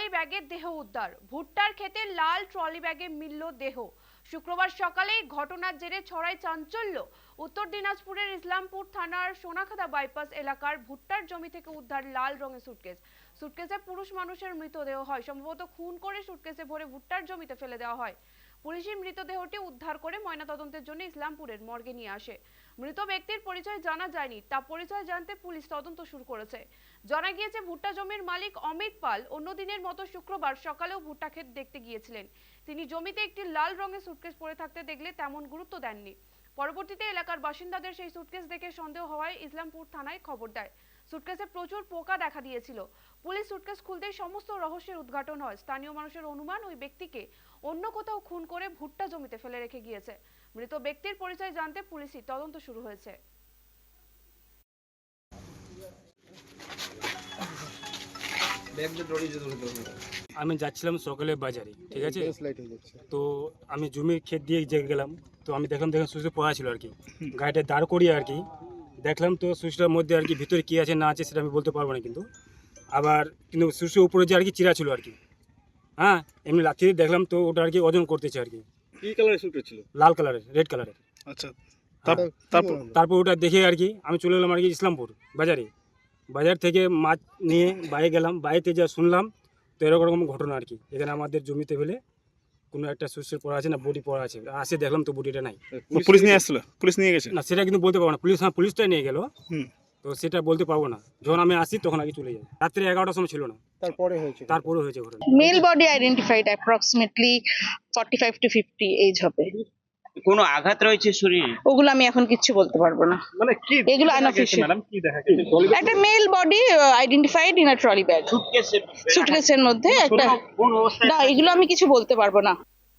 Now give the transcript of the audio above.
Trolley ব্যাগে দেহ উদ্ধার। ভুট্টার ক্ষেতে লাল ট্রলি ব্যাগে মিলল দেহ। শুক্রবার সকালে ঘটনার জেরে ছড়ায় চাঞ্চল্য। উত্তর দিনাজপুরের ইসলামপুর থানার সোনাখাদা বাইপাস এলাকার ভুট্টার জমি থেকে উদ্ধার লাল রঙের সুটকেস। সুটকেসে পুরুষ মানুষের মৃতদেহ হয়, সম্ভবত খুন করে সুটকেসে ভরে ভুট্টার জমিতে ফেলে দেওয়া হয়। পুলিশই মৃতদেহটি উদ্ধার করে ময়নাতদন্তের জন্য ইসলামপুরের মর্গে নিয়ে আসে। মৃত ব্যক্তির পরিচয় জানা যায়নি, তা পরিচয় জানতে পুলিশ তদন্ত শুরু করেছে। জানা গিয়েছে ভুট্টা জমির মালিক অমিত পাল অন্যদিনের মতো শুক্রবার সকালেও ভুট্টা ক্ষেত দেখতে গিয়েছিলেন। তিনি জমিতে একটি লাল রঙের সুটকেস পড়ে থাকতে দেখলে তেমন গুরুত্ব দেননি। পরবর্তীতে এলাকার বাসিন্দাদের সেই সুটকেস দেখে সন্দেহ হওয়ায় ইসলামপুর থানায় খবর দেয়। সুটকেসে প্রচুর পোকা দেখা দিয়েছিল। পুলিশ সুটকেস খুলতেই সমস্ত রহস্যের উদ্ঘাটন হয়। স্থানীয় মানুষের অনুমান ওই ব্যক্তিকে অন্য কোথাও খুন করে ভুট্টা জমিতে ফেলে রেখে গিয়েছে। মৃত ব্যক্তির পরিচয় জানতে পুলিশই তদন্ত শুরু হয়েছে। আমি যাচ্ছিলাম সকালে বাজারে, ঠিক আছে। তো আমি জমি ক্ষেত দিয়ে গেলাম, তো আমি দেখলাম সুইচটা পড়া ছিল আর কি। গাড়িটা দাঁড় করিয়ে আর কি দেখলাম, তো সুইচটার মধ্যে আর কি ভিতরে কী আছে না আছে সেটা আমি বলতে পারবো না, কিন্তু সুইচের উপরে যে আর কি চিরা ছিল আর কি। হ্যাঁ, এমনি লাঠি দিয়ে দেখলাম, তো ওটা আর কি ওজন করতেছে আর কি। কি কালারের সুটকেস ছিল? লাল কালারের, রেড কালারের। আচ্ছা, তারপর ওটা দেখে আর কি আমি চলে এলাম আর কি ইসলামপুর বাজারে। বাজার থেকে মাছ নিয়ে বাইরে গেলাম, বাইরেতে যা শুনলাম তো এরকম ঘটনা আর কি। এখানে আমাদের জমিতে ফেলে কোনো একটা সুইচের পড়া আছে না, বডি পড়া আছে। আসে দেখলাম তো বডিটা নাই। পুলিশ নিয়ে আসছিল? পুলিশ নিয়ে গেছে না, সেটা কিন্তু বলতে পারবো না। পুলিশটাই নিয়ে গেল, তো সেটা বলতে পারবো না। যখন আমি আসি তখন আগে চলে যাই। রাত্রে 11টার সময় ছিল না, তারপরে হয়েছে ঘটনা। Male body identified approximately 45 to 50 age হবে। কোনো আঘাত রয়েছে শরীরে? ওগুলো আমি এখন কিচ্ছু বলতে পারবো না। মানে কি এগুলো unofficial। ম্যাডাম কি দেখা গেছে? একটা male body identified in a trolley bag. সুটকেসের মধ্যে একটা। কোন অবস্থায়? না, এগুলো আমি কিছু বলতে পারবো না।